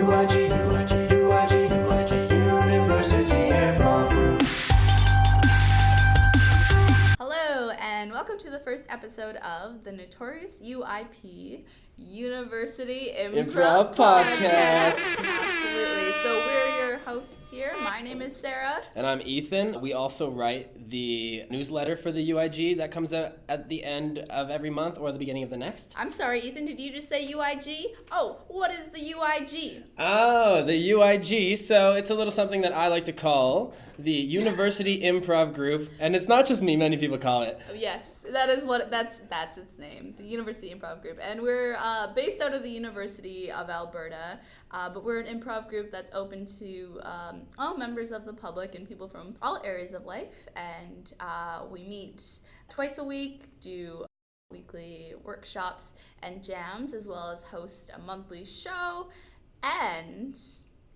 UIG, UIG, UIG, UIG, University Improv Group. Hello, and welcome to the first episode of the Notorious UIP University Improv Podcast. Absolutely. So we're your hosts here. My name is Sarah. And I'm Ethan. We also write the newsletter for the UIG that comes out at the end of every month or the beginning of the next. I'm sorry, Ethan, did you just say UIG? Oh, what is the UIG? Oh, the UIG. So it's a little something that I like to call the University Improv Group. And it's not just me, many people call it. Yes, that's its name, the University Improv Group. And we're based out of the University of Alberta, but we're an improv group that's open to all members of the public and people from all areas of life. And we meet twice a week, do weekly workshops and jams, as well as host a monthly show and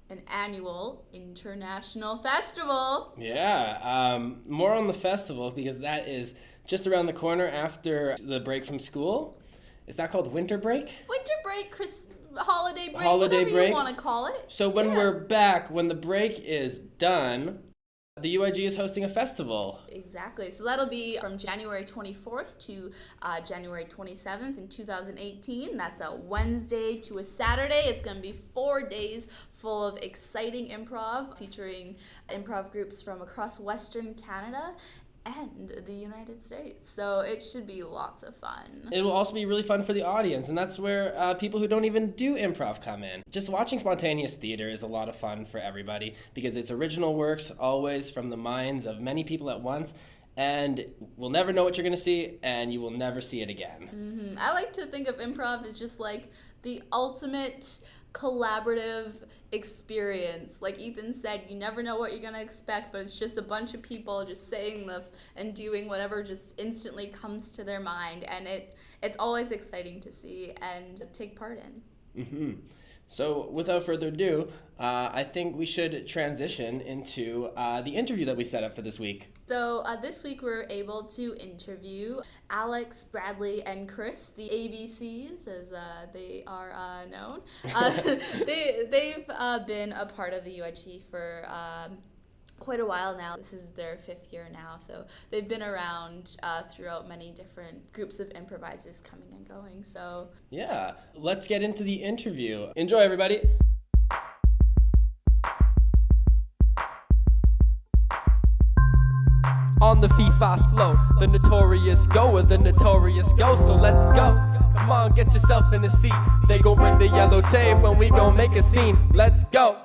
an annual international festival. Yeah, more on the festival because that is just around the corner after the break from school. Is that called winter break? Winter break, holiday break, holiday whatever break. You want to call it. So when we're back, when the break is done, the UIG is hosting a festival. Exactly. So that'll be from January 24th to January 27th in 2018. That's a Wednesday to a Saturday. It's going to be 4 days full of exciting improv, featuring improv groups from across Western Canada and the United States. So it should be lots of fun. It will also be really fun for the audience, and that's where people who don't even do improv come in. Just watching spontaneous theater is a lot of fun for everybody because it's original works, always from the minds of many people at once, and we'll never know what you're going to see, and you will never see it again. Mm-hmm. I like to think of improv as just like the ultimate collaborative experience. Like Ethan said, you never know what you're gonna expect, but it's just a bunch of people just saying and doing whatever just instantly comes to their mind, and it's always exciting to see and take part in. Mm-hmm. So without further ado, I think we should transition into the interview that we set up for this week. So this week we're able to interview Alex, Bradley, and Chris, the ABCs, as they are known. They've been a part of the UIG for quite a while now. This is their 5th year now, so they've been around throughout many different groups of improvisers coming and going. So yeah, let's get into the interview. Enjoy, everybody. On the FIFA flow, the notorious goer, the notorious go, so let's go. Come on, get yourself in a seat. They gon' bring the yellow tape when we gon' make a scene. Let's go.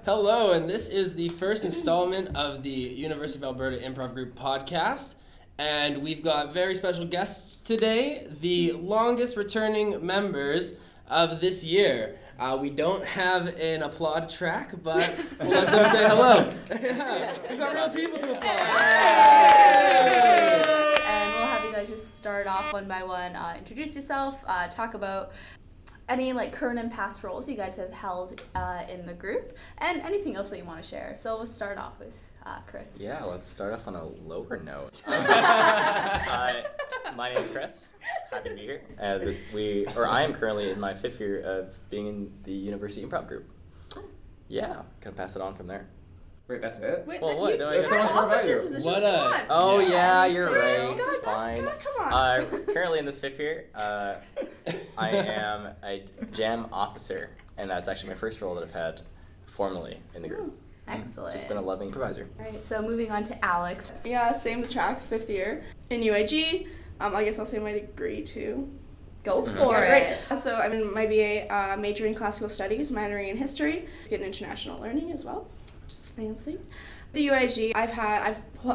Hello, and this is the first installment of the University of Alberta Improv Group podcast. And we've got very special guests today, the longest returning members of this year. We don't have an applaud track, but we'll let them say hello. Yeah, we've got real people to applaud. And we'll have you guys just start off one by one. Introduce yourself, talk about any current and past roles you guys have held in the group, and anything else that you want to share. So we'll start off with Chris. Yeah, let's start off on a lower note. My name is Chris. Happy to be here. I am currently in my 5th year of being in the University Improv Group. Yeah, gonna pass it on from there. Wait, that's it? Wait, well, what? There's so much more about you. What a... Oh, yeah, you're serious? right. God, It's fine. God, come on. Currently in this 5th year, I am a jam officer, and that's actually my first role that I've had formally in the group. Excellent. Just been a loving improviser. All right, so moving on to Alex. Yeah, same track, 5th year in UIG. I guess I'll say my degree too. Go for it. So I'm in my BA, majoring in classical studies, minoring in history, getting international learning as well, which is fancy. The UIG, I've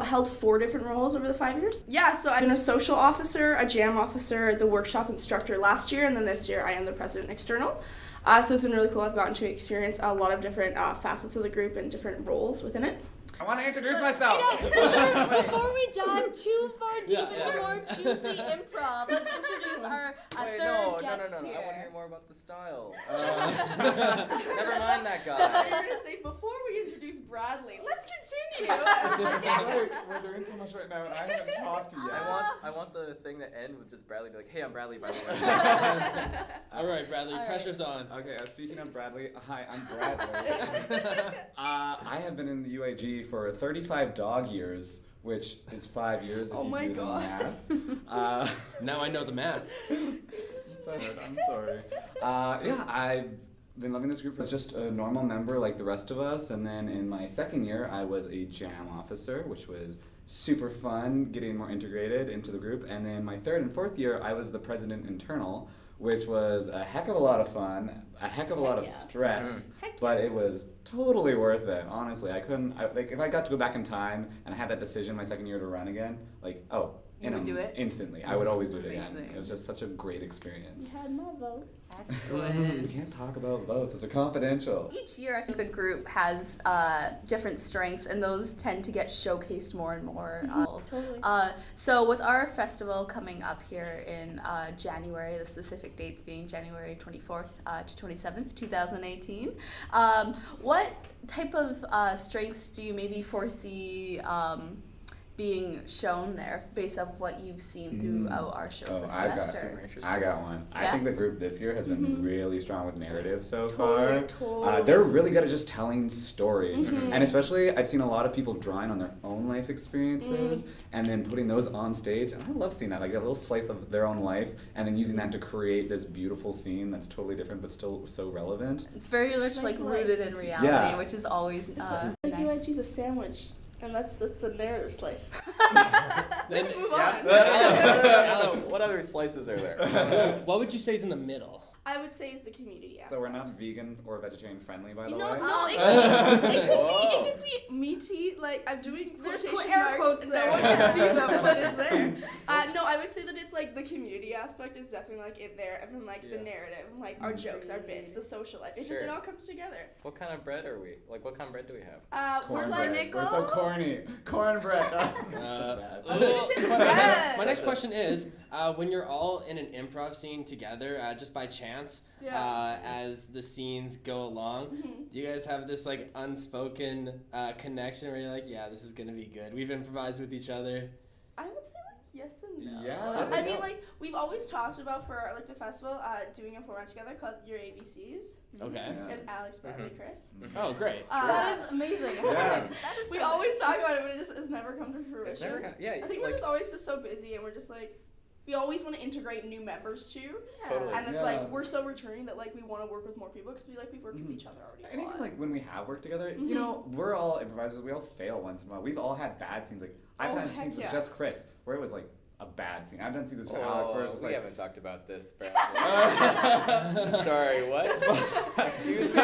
held 4 different roles over the 5 years. Yeah, so I've been a social officer, a jam officer, the workshop instructor last year, and then this year I am the president external. So it's been really cool. I've gotten to experience a lot of different facets of the group and different roles within it. I want to introduce I myself. know. Before we dive too far deep Yeah, into yeah. more juicy improv, let's introduce our third guest here. I want to hear more about the styles. Never mind that guy. You're gonna say before we introduce Bradley, let's continue. We're doing so much right now, and I haven't talked yet. I want the thing to end with just Bradley be like, hey, I'm Bradley, by the way. All right, Bradley, All right. pressure's on. Okay, speaking of Bradley, hi, I'm Bradley. I have been in the UIG for 35 dog years, which is 5 years if Oh you my do God. the math. Now I know the math. I'm sorry. Yeah, I've been loving this group. I was just a normal member like the rest of us, and then in my second year, I was a jam officer, which was super fun, getting more integrated into the group. And then my third and fourth year, I was the president internal, which was a heck of a lot of fun, a heck of a lot of yeah. stress, Heck but it was totally worth it. Honestly, like if I got to go back in time and I had that decision my second year to run again, like You would do it? instantly. I would always do it again. Amazing. It was just such a great experience. You had my vote. We Excellent. can't talk about votes. It's confidential. Each year, I think the group has different strengths, and those tend to get showcased more and more. Totally. So with our festival coming up here in January, the specific dates being January 24th to 27th, 2018, what type of strengths do you maybe foresee being shown there based off what you've seen throughout our shows this semester? I got one. I Yeah? think the group this year has been really strong with narrative so Totally, far. totally. They're really good at just telling stories. And especially, I've seen a lot of people drawing on their own life experiences and then putting those on stage. And I love seeing that, like a little slice of their own life and then using that to create this beautiful scene that's totally different but still so relevant. It's very much Nice like life. rooted in reality, Yeah. which is always Like nice. UIG's a sandwich, and that's the narrative slice. Then- Move on. Alex, What other slices are there? what would you say is in the middle? I would say is the community aspect. So we're not vegan or vegetarian friendly, by the You know, way. no, it could be meaty. Like I'm doing There's quotation air marks. quotes No there. one can see them, but it's there. No, I would say that it's like the community aspect is definitely like in there, and then like the Yeah. narrative, like our jokes, our bits, the social life. It just it Sure. all comes together. What kind of bread are we? Like, what kind of bread do we have? We're Cornbread. like We're so corny. Cornbread. That's bad. My next question is, when you're all in an improv scene together, just by chance, Yeah. as the scenes go along, do you guys have this like unspoken connection where you're like, yeah, this is gonna be good? We've improvised with each other. I would say like yes and no. Yeah. I mean like we've always talked about for like the festival doing a format together called your ABCs. Okay. Yeah. As Alex, Bradley, Chris. Oh, great. That is amazing. Yeah. That is We so always talk about it, but it just has never come to fruition. It's never got, yeah, I think we're just always just so busy, and we're just like, we always want to integrate new members too. Totally. And it's Yeah. like we're so returning that like we want to work with more people because we've worked with each other already. And a even lot. like when we have worked together, you know, we're all improvisers. We all fail once in a while. We've all had bad scenes. Like I've Oh, had heck scenes yeah. with just Chris where it was like a bad scene. I've done scenes with Alex where it's just we like. haven't talked about this, Bradley. Sorry, what? Excuse me?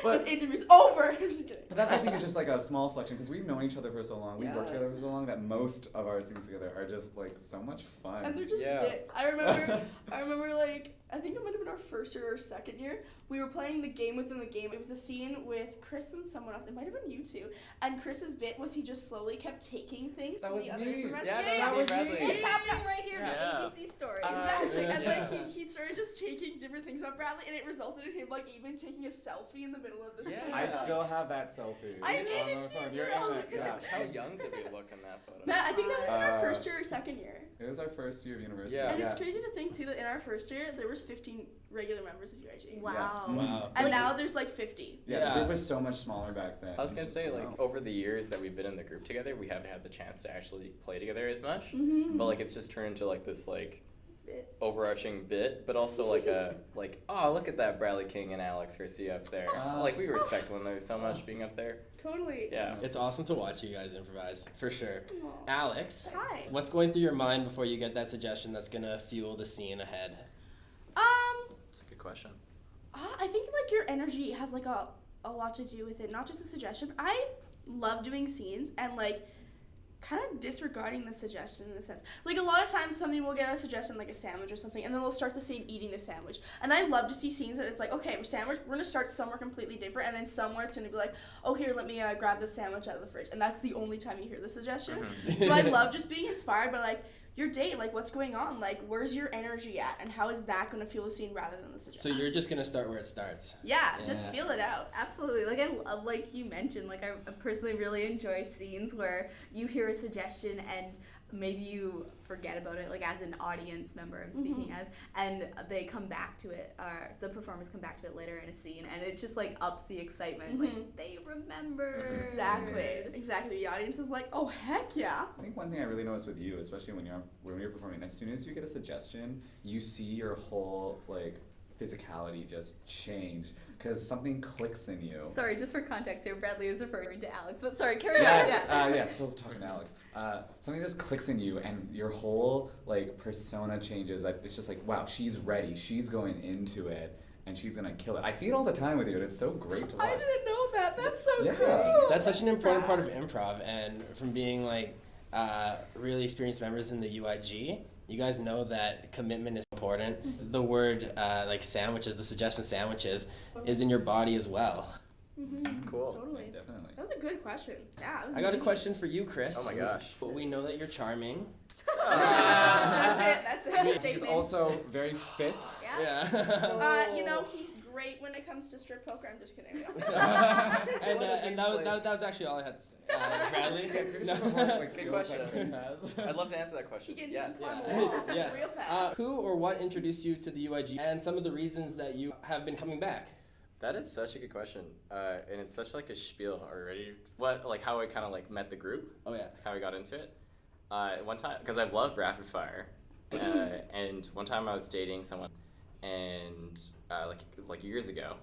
This interview's over. I'm just kidding. But that I think is just like a small selection because we've known each other for so long. We've worked Yeah. together for so long that most of our scenes together are just like so much fun. And they're just Yeah. bits. I remember like I think it might have been our first year or second year. We were playing the game within the game. It was a scene with Chris and someone else. It might have been you two. And Chris's bit was he just slowly kept taking things That from was the other me. improvisers. Yeah, that was Bradley. me. It's happening right here Yeah. in the ABC story. Exactly, and Yeah. like he started just taking different things on Bradley, and it resulted in him like even taking a selfie in the middle of the scene. Yeah. I still have that selfie. I made on it my too, phone. You're girl. in it. Yeah. How young did we look in that photo? Matt, I think that was in our Uh, first year or second year. It was our first year of university. Yeah. And it's crazy to think too that in our first year there was 15 regular members of UIG. Wow. Wow. And now there's like 50. Yeah, Yeah. the group was so much smaller back then. I was gonna say, Wow. like, over the years that we've been in the group together, we haven't had the chance to actually play together as much. Mm-hmm. But like, it's just turned into like this like Bit. overarching bit, but also like a like, oh, look at that Bradley King and Alex Garcia up there. Like, we respect one another so much being up there. Totally. Yeah. It's awesome to watch you guys improvise, for sure. Aw. Alex, Hi. what's going through your mind before you get that suggestion that's gonna fuel the scene ahead? That's a good question. I think like your energy has like a lot to do with it, not just a suggestion. I love doing scenes and like kind of disregarding the suggestion in a sense. Like, a lot of times somebody will get a suggestion like a sandwich or something, and then they'll start the scene eating the sandwich. And I love to see scenes that it's like, okay, we're gonna start somewhere completely different, and then somewhere it's gonna be like, oh, here, let me grab the sandwich out of the fridge. And that's the only time you hear the suggestion. So I love just being inspired by, like, your date, like, what's going on, like, where's your energy at, and how is that going to fuel the scene rather than the So suggestion. you're just gonna start where it starts. Yeah, just feel it out. Absolutely. Like you mentioned, like, I personally really enjoy scenes where you hear a suggestion and maybe you forget about it, like, as an audience member I'm speaking as, and they come back to it, or the performers come back to it later in a scene, and it just, like, ups the excitement. Like, they remember. Exactly. The audience is like, oh, heck yeah. I think one thing I really noticed with you, especially when you're performing, as soon as you get a suggestion, you see your whole like physicality just change because something clicks in you. Sorry, just for context here, Bradley is referring to Alex, but sorry, carry on. Yes, still talking to Alex. Something just clicks in you, and your whole like persona changes. Like, it's just like, wow, she's ready. She's going into it, and she's gonna kill it. I see it all the time with you, and it's so great to watch. I didn't know that. That's so Yeah. cool. That's such an important part of improv, and from being like really experienced members in the UIG, you guys know that commitment is important. The word like sandwiches, the suggestion sandwiches, is in your body as well. Cool. Totally. Definitely. That was a good question. Yeah, it was I got a neat. question for you, Chris. Oh my gosh. We know that you're charming. That's it. He's Statements. also very fit. Yeah. Yeah. You know, he's great when it comes to strip poker. I'm just kidding. and that was actually all I had to say. Bradley? Good question. I'd love to answer that He question. can Yes. climb a wall Yes. real fast. Who or what introduced you to the UIG and some of the reasons that you have been coming back? That is such a good question, and it's such like a spiel already. Like how I kind of like met the group, Oh yeah. how I got into it. One time, because I've loved rapid fire, and one time I was dating someone, and like years ago,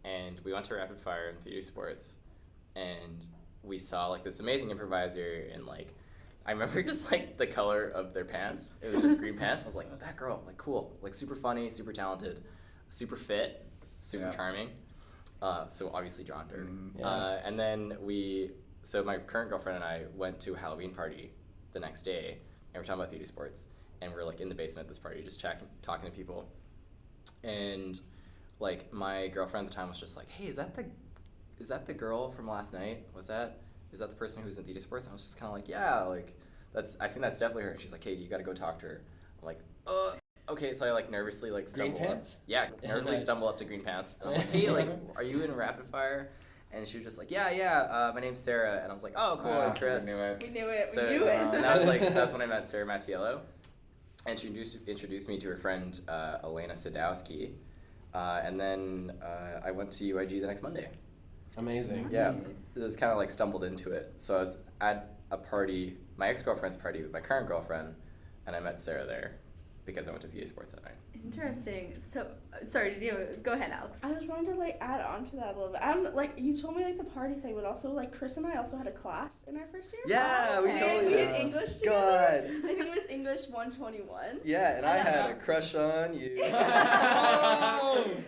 and we went to rapid fire in theater sports, and we saw like this amazing improviser, and like I remember just like the color of their pants. It was just green pants. I was like, that girl, like cool, like super funny, super talented, super fit, super Yeah. charming. So obviously drawn to her. Yeah. And then so my current girlfriend and I went to a Halloween party the next day, and we're talking about theater sports, and we're like in the basement at this party, just talking to people, and like my girlfriend at the time was just like, hey, is that the girl from last night? Is that the person who was in theater sports? And I was just kind of like, yeah, like I think that's definitely her. She's like, hey, you got to go talk to her. I'm like, okay, so I like nervously like stumble Green up. Pants? Yeah, nervously stumble up to Green Pants. And I'm like, hey, like, are you in rapid fire? And she was just like, yeah, my name's Sarah. And I was like, oh, cool, I'm Chris. We knew it. We knew it. So and that's when I met Sarah Mattiello, and she introduced me to her friend Elena Sadowski, and then I went to UIG the next Monday. Amazing. Yeah, it was kind of like stumbled into it. So I was at a party, my ex-girlfriend's party with my current girlfriend, and I met Sarah there because I went to theater sports that night. Interesting. So, sorry, go ahead, Alex. I just wanted to like add on to that a little bit. I'm like, you told me like the party thing, but also like Chris and I also had a class in our first year. Yeah, we Okay. totally We did. had English together. God. I think it was English 121. Yeah, and I had a crush on you.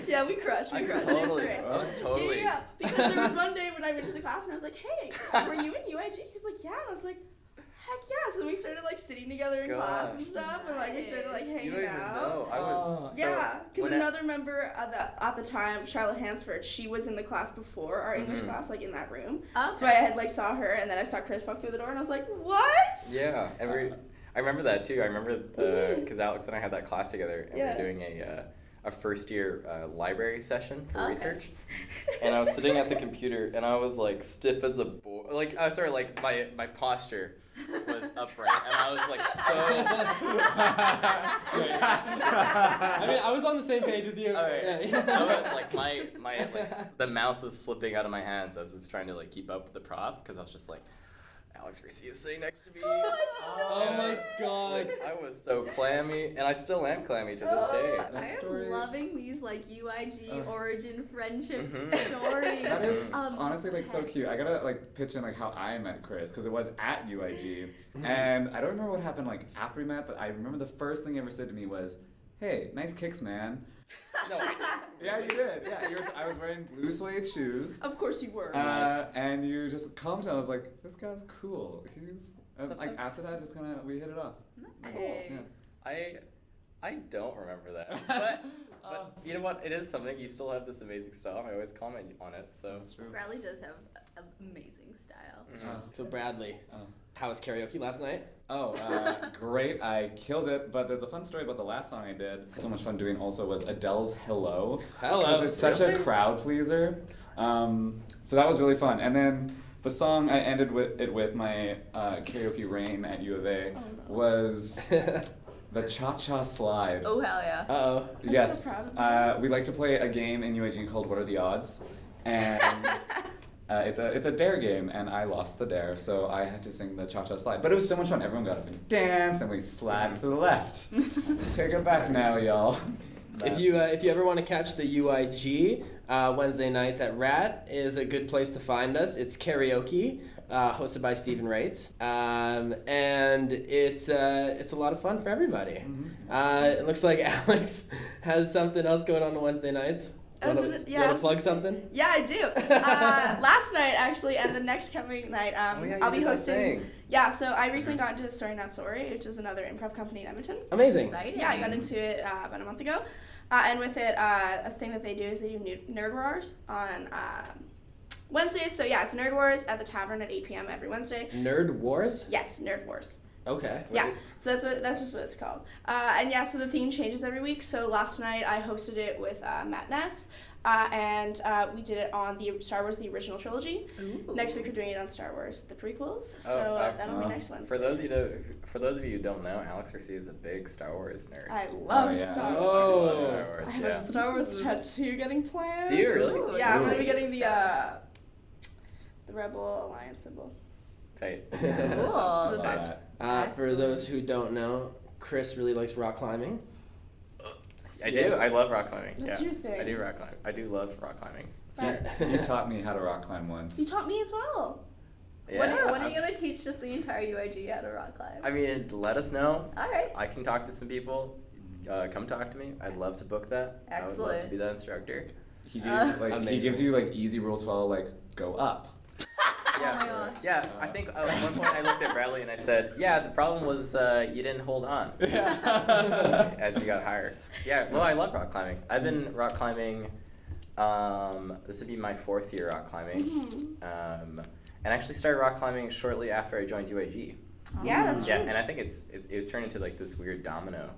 Yeah, we crushed. I It was totally- great. I was totally- Yeah, because there was one day when I went to the class and I was like, hey, were you in UIG? He was like, yeah. And I was like, heck yeah. So then we started like sitting together in class and Gosh. stuff, and like we started like hanging You don't even out. know. I was. Yeah, because when I- another member at the time, Charlotte Hansford, she was in the class before our English class, like in that room. Okay. So I had like saw her, and then I saw Chris walk through the door, and I was like, what? Yeah, and I remember that too. I remember because Alex and I had that class together, and we Yeah. were doing a first year library session for Okay. research. And I was sitting at the computer, and I was like stiff as a board. Like like my posture was upright, and I was like I mean, I was on the same page with you. All right. Yeah. I was, like my the mouse was slipping out of my hands. I was just trying to like keep up with the prof because I was just like, Alex Garcia is sitting next to me. Oh my god. Like, I was so clammy, and I still am clammy to this day. I am story- loving these like UIG origin friendship Mhm. stories. That is Um, honestly like so cute. I gotta like pitch in like how I met Chris because it was at UIG, and I don't remember what happened like after we met, but I remember the first thing he ever said to me was, "Hey, nice kicks, man." No, Yeah, you did. Yeah, I was wearing blue suede shoes, Of course you were. and you just commented. I was like, "This guy's cool. Like after that, just kind of we hit it off. Nice. I don't remember that, but you know what? It is something. You still have this amazing style. I always comment on it. So That's true. Bradley does have an amazing style. So Bradley, Oh. how was karaoke last night? Oh, great. I killed it. But there's a fun story about the last song I did. So much fun doing also was Adele's Hello. Hello. Because it's such a crowd pleaser. So that was really fun. And then the song I ended with my karaoke reign at U of A was the Cha-Cha Slide. Oh hell yeah. Uh-oh. Yes. so proud of We like to play a game in UIG called What Are the Odds? And it's a dare game, and I lost the dare, so I had to sing the Cha-Cha Slide. But it was so much fun. Everyone got up and danced, and we slid to the left. Take it back now, y'all. If you ever want to catch the UIG, Wednesday nights at Rat is a good place to find us. It's karaoke, hosted by Stephen Raitz, and it's a lot of fun for everybody. It looks like Alex has something else going on Wednesday nights. You want to plug something? Yeah, I do. Last night, actually, and the next coming night, I'll be hosting. Yeah, so I recently got into Story Not Sorry, which is another improv company in Edmonton. Amazing. Exciting. Yeah, I got into it about a month ago. And with it, a thing that they do is they do Nerd Wars on Wednesdays. So yeah, it's Nerd Wars at the Tavern at 8 p.m. every Wednesday. Nerd Wars? Yes, Nerd Wars. Okay. Yeah, so that's just what it's called. And yeah, so the theme changes every week. So last night I hosted it with Matt Ness, and we did it on the Star Wars the original trilogy. Ooh. Next week we're doing it on Star Wars the prequels. So that'll be next Wednesday. For those of you who don't know, Alex Garcia is a big Star Wars nerd. I love yeah. Star Wars. Oh. She loves Star Wars. I have Yeah. a Star Wars tattoo getting planned. Do you really? Ooh, Yeah, I'm gonna be exciting getting stuff. the Rebel Alliance symbol. Tight. Cool. For those who don't know, Chris really likes rock climbing. I do. I love rock climbing. That's yeah. your thing. I do rock climb. I do love rock climbing. You taught me how to rock climb once. You taught me as well. Yeah. When are you gonna teach just the entire UIG how to rock climb? I mean, let us know. All right. I can talk to some people. Come talk to me. I'd love to book that. I would love Excellent. to be that instructor. He Amazing. gives you like easy rules to follow, like go up. Yeah. my gosh. Yeah. I think at one point I looked at Bradley and I said, "Yeah, the problem was you didn't hold on." As you got higher. Yeah. Well, I love rock climbing. I've been rock climbing. This would be my 4th year rock climbing. And I actually started rock climbing shortly after I joined UIG. Yeah, that's Yeah, true. and I think it's turned into like this weird domino.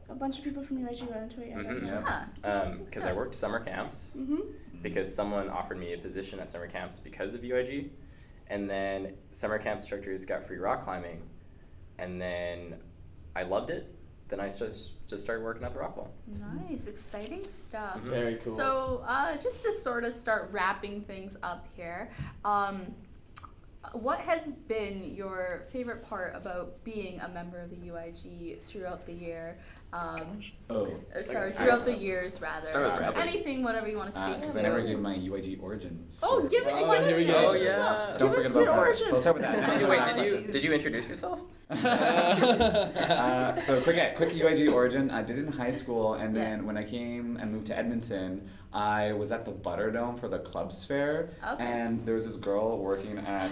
A bunch of people from UIG got into it. Yeah. Mhm. Yeah. Ah, interesting Because I stuff. worked summer camps. Because someone offered me a position at summer camps because of UIG, and then summer camp instructors got free rock climbing, and then I loved it. Then I just started working at the rock wall. Nice, exciting stuff. Very cool. So, just to sort of start wrapping things up here, what has been your favorite part about being a member of the UIG throughout the year? Throughout the years, rather. Start with Just Bradley. anything, whatever you want to speak Because to. I never gave my UIG origin Oh, story. give it. Oh, give here we us go. the Oh, origin as yeah. well. Don't Give forget us about your that. origin. So let's start with that. Wait, did you introduce yourself? So quick UIG origin. I did it in high school, and then when I came and moved to Edmonton, I was at the Butterdome for the Clubs Fair, Okay. and there was this girl working at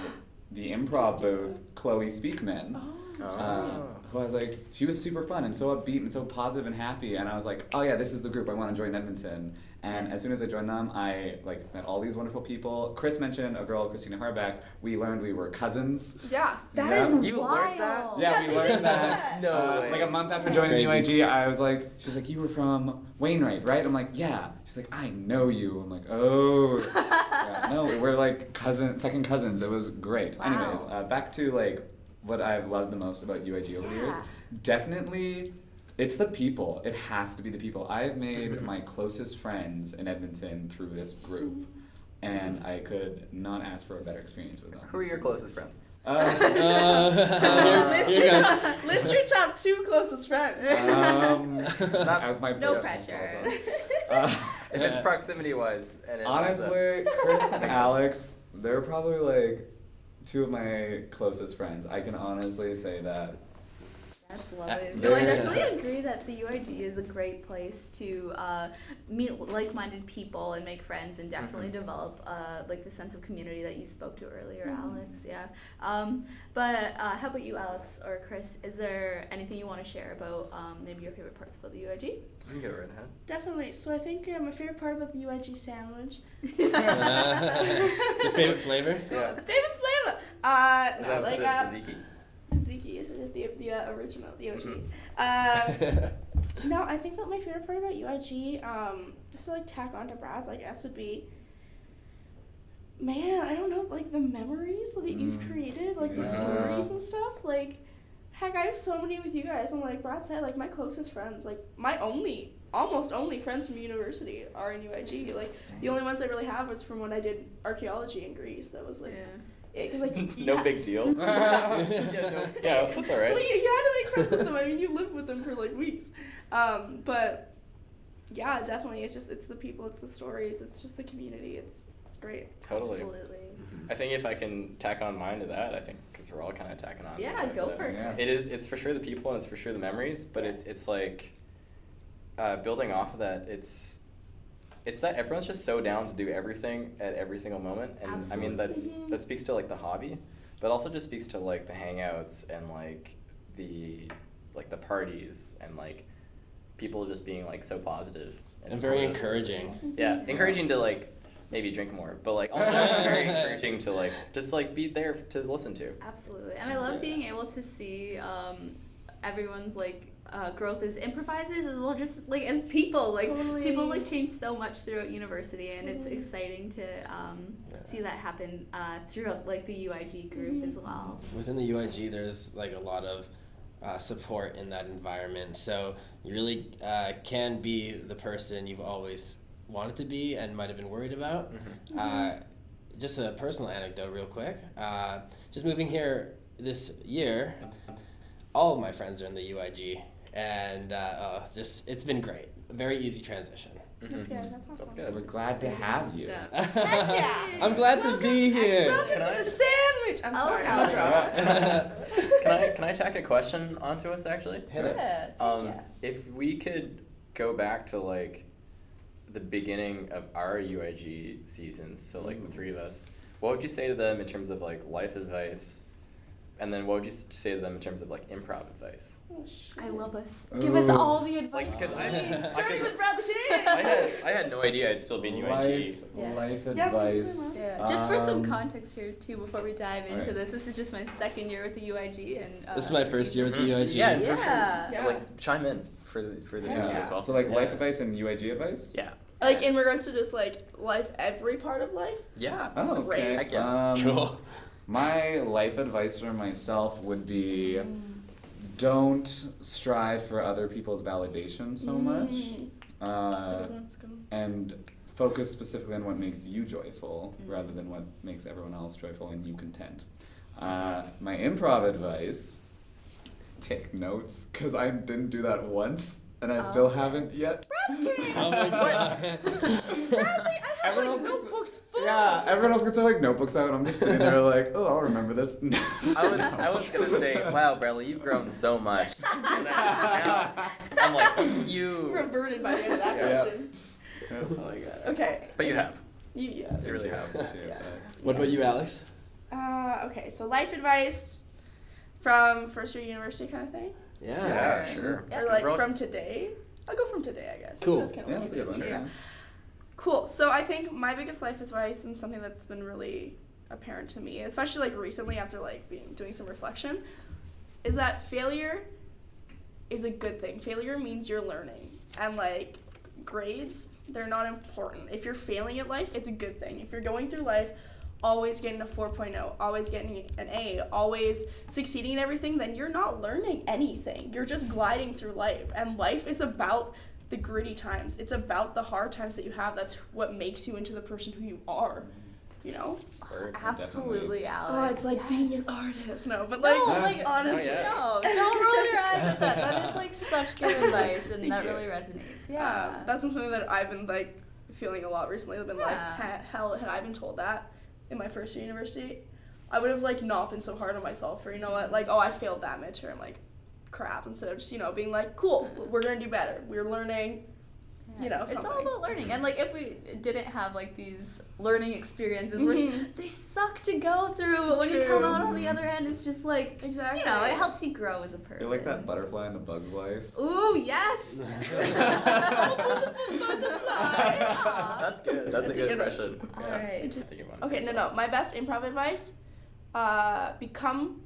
the Improv booth, Chloe Speakman. Who I was like, she was super fun and so upbeat and so positive and happy, and I was like, oh yeah, this is the group I want to join Edmonton. And as soon as I joined them, I like met all these wonderful people. Chris mentioned a girl, Christina Harbeck. We learned we were cousins. Yeah. That Yeah. is You wild. learned that? Yeah, we learned that. No way. Like a month after joining Crazy. UIG, I was like, she was like, you were from Wainwright, right? I'm like, yeah. She's like, I know you. I'm like, oh. Yeah, no, we're like second cousins. It was great. Wow. Anyways, back to like what I've loved the most about UIG over the years. Definitely, it's the people. It has to be the people. I've made my closest friends in Edmonton through this group, and I could not ask for a better experience with them. Who are your closest friends? List your top 2 closest friends. As my No personal pressure. also. If it's proximity wise, and it lines up. Honestly, Chris and Makes sense. Alex, they're probably like 2 of my closest friends. I can honestly say that. That's lovely. Yeah. No, I definitely agree that the UIG is a great place to meet like-minded people and make friends, and definitely develop like the sense of community that you spoke to earlier, Alex. Yeah. But how about you, Alex or Chris? Is there anything you want to share about maybe your favorite parts about the UIG? You can go right ahead. Definitely. So I think my favorite part about the UIG sandwich. Your favorite flavor? Yeah. Favorite flavor. Is that like the tzatziki? tzatziki is the original, the OG. No, I think that my favorite part about UIG, just to like tack on to Brad's, I guess, would be, man, I don't know, like the memories that you've created, like the stories and stuff. Like, heck, I have so many with you guys, and like Brad said, like my closest friends, like my almost only friends from university are in UIG. Like the only ones I really have was from when I did archaeology in Greece. That was like. Cause, like, No big deal. Yeah, that's all right. Well, you had to make friends with them. I mean, you lived with them for like weeks. But yeah, definitely, it's the people, it's the stories, it's just the community. It's great. Totally. Absolutely. I think if I can tack on mine to that, I think because we're all kind of tacking on. to Yeah, each go other. for it. Yeah. It's for sure the people and it's for sure the memories, but it's like building off of that. It's that everyone's just so down to do everything at every single moment, and I mean that speaks to like the hobby, but also just speaks to like the hangouts and like the parties and like people just being like so positive And very supportive. encouraging. Yeah, encouraging to like maybe drink more, but like also very encouraging to like just like be there to listen to. Absolutely. And I love being able to see everyone's like growth as improvisers as well, just like as people. Like people like change so much throughout university, and it's exciting to see that happen throughout like the UIG group as well. Within the UIG, there's like a lot of support in that environment, so you really can be the person you've always wanted to be and might have been worried about. Just a personal anecdote real quick. Just moving here this year, all of my friends are in the UIG, and it's been great. A very easy transition. That's good. That's awesome. That's good. We're glad to have you. Heck yeah. I'm glad to be here. Welcome Can I- to the sandwich. I'm sorry. I'm a drama. Can I tack a question onto us actually? Hit it. If we could go back to like the beginning of our UIG seasons, so like the three of us, what would you say to them in terms of like life advice? And then what would you say to them in terms of like improv advice? I love us. Give us all the advice. Like, because Starting with Brad the King. I had no idea I'd still be in UIG. Life Yeah, advice. Yeah. Just for some Um, context here too, before we dive into alright. this is just my second year with the UIG, and This is my first year with the UIG. Yeah, and for sure. Yeah. Like chime in for the two of you Yeah. as well. So like life Yeah. advice and UIG advice? Yeah. Like in regards to just like life, every part of life. Yeah. Oh, okay. Great. Heck yeah. Cool. My life advice for myself would be don't strive for other people's validation so much. That's a good one. That's a good one. And focus specifically on what makes you joyful rather than what makes everyone else joyful and you content. My improv advice, take notes, because I didn't do that once and I still haven't yet. Oh my god. Everyone else Notebooks full. Yeah, everyone else gets their like notebooks out and I'm just sitting there like, oh, I'll remember this. I was gonna say, wow, Bradley, you've grown so much. And now I'm like, you. Reverted by the end of that Yeah. question. Oh my god. Okay. But you have. Yeah. You really have. Yeah. What about you, Alex? Okay, so life advice from first year university kind of thing? Yeah, sure. Yeah. Or like We're all- from today? I'll go from today, I guess. Cool. That's kind of Yeah, that's a good one. Yeah. Cool. So I think my biggest life advice and something that's been really apparent to me, especially like recently after like doing some reflection, is that failure is a good thing. Failure means you're learning. And like grades, they're not important. If you're failing at life, it's a good thing. If you're going through life always getting a 4.0, always getting an A, always succeeding in everything, then you're not learning anything. You're just gliding through life. And life is about the gritty times. It's about the hard times that you have. That's what makes you into the person who you are, you know? Word. Absolutely, Oh, Alex. it's like Yes. being an artist. No, but like, No, like honestly. yeah. No, don't roll your eyes at that. That is like such good advice, and that you. really resonates. Yeah. That's been something that I've been like feeling a lot recently. I've been like, Yeah. hell, had I been told that in my first year university, I would have like not been so hard on myself for, you know what, like, oh, I failed that midterm, like, crap instead of just, being like, cool, we're going to do better. We're learning, It's all something. about learning. And, like, if we didn't have, like, these learning experiences, which they suck to go through, but when you come out on the other end, it's just, like, Exactly. it helps you grow as a person. You're like that butterfly in the bug's life. Ooh, yes! Butterfly! Aw. That's good. That's a good impression. All Yeah. right. Think about it Okay, yourself. no. My best improv advice, become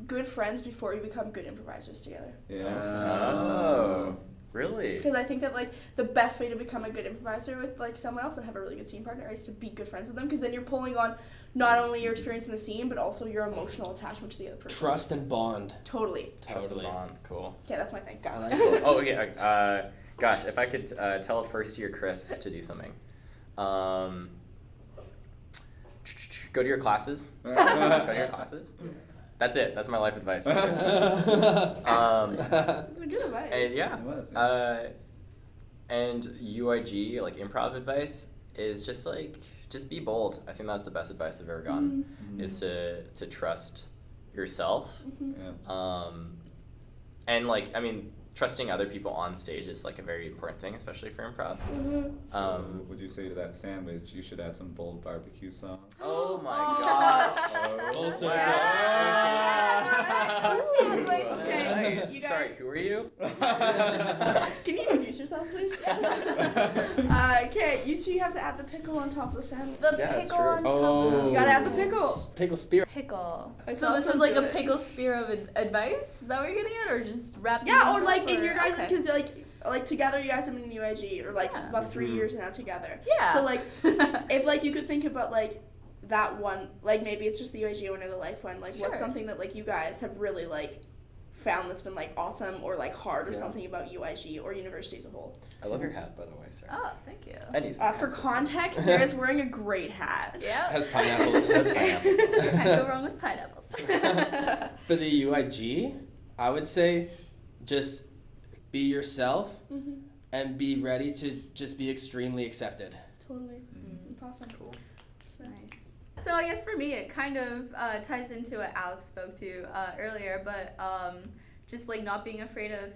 good friends before you become good improvisers together. Yeah. Oh, really? Because I think that, like, the best way to become a good improviser with, like, someone else and have a really good scene partner is to be good friends with them, because then you're pulling on not only your experience in the scene, but also your emotional attachment to the other person. Trust and bond. Totally. Trust Totally. them on. Cool. Okay, that's my thing. I like Cool. Oh, okay. Gosh, if I could tell a first-year Chris to do something, go to your classes. Go to your classes. That's it. That's my life advice. For you guys. That's a good advice. And yeah, It was, yeah. And UIG, like improv advice, is just be bold. I think that's the best advice I've ever gotten, is to trust yourself. Yeah. And like, I mean, trusting other people on stage is like a very important thing, especially for improv. So would you say to that sandwich, you should add some bold barbecue sauce? Oh my gosh. Also, Sandwich. Nice. You guys- Sorry, who are you? Can you introduce yourself, please? Okay, you two have to add the pickle on top of the sandwich. The Yeah, that's pickle true. on top Oh. of the You gotta add the pickle. Pickle spear. pickle. I So saw this is some like a good. pickle spear of advice? Is that what you're getting at? Or just wrapping Yeah, things or like up, in your guys' okay. because like together you guys have been in UIG or like Yeah. about 3 years now together. Yeah. So like if like you could think about like that one, like maybe it's just the UIG one or the life one, like Sure. what's something that like you guys have really like found that's been like awesome or like hard or Yeah. something about UIG or university as a whole. I love your hat, by the way, sir. Oh, thank you. Anything. For context, Sarah's wearing a great hat. Yeah. Has pineapples. Can't go wrong with pineapples. For the UIG, I would say just be yourself and be ready to just be extremely accepted. Totally. That's awesome. Cool. So Nice. So I guess for me, it kind of ties into what Alex spoke to earlier, but just like not being afraid of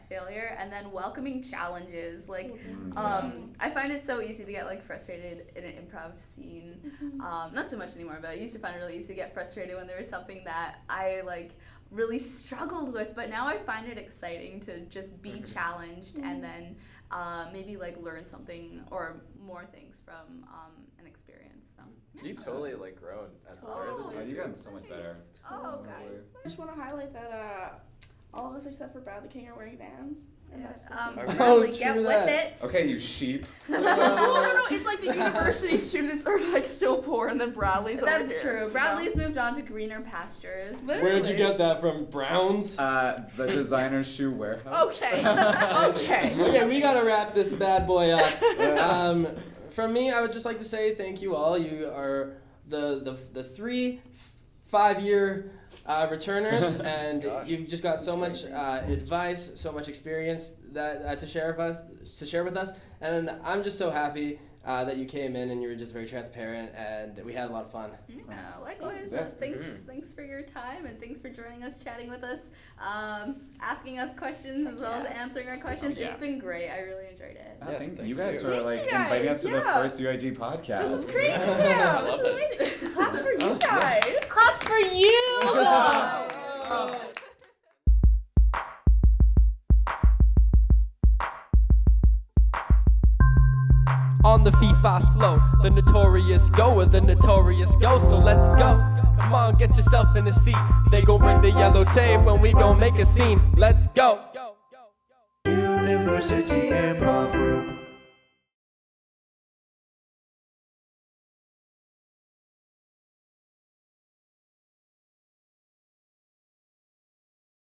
failure and then welcoming challenges. Like, I find it so easy to get like frustrated in an improv scene. Not so much anymore, but I used to find it really easy to get frustrated when there was something that I like really struggled with. But now I find it exciting to just be challenged and then maybe like learn something or more things from an experience. So. You've totally like grown as a part of this Oh, group You've too. gotten so much better. Oh, guys. I just want to highlight that all of us except for Bradley King are wearing Vans. And that's Bradley, Oh, get true with that. it. Okay, you sheep. no, it's like the university students are like still poor and then Bradley's over That's here. true. Bradley's moved on to greener pastures. Where'd you get that from? Browns? The designer shoe warehouse. Okay. Okay. Okay, we gotta wrap this bad boy up. From me, I would just like to say thank you all. You are the 5-year returners, and you've just got so much advice, so much experience that to share with us. And I'm just so happy that you came in and you were just very transparent, and we had a lot of fun. Yeah, likewise. Yeah. Thanks for your time and thanks for joining us, chatting with us, asking us questions as well as answering our questions. yeah. It's been great. I really enjoyed it. I think thank you guys you. for Thank like you guys, inviting us to the yeah. first UIG podcast. This is crazy too. I This love is amazing. Claps for you guys. Claps for you! On the FIFA flow, the notorious goer, the notorious go. So let's go. Come on, get yourself in a seat. They gon' bring the yellow tape when we gon' make a scene. Let's go. University Improv Group.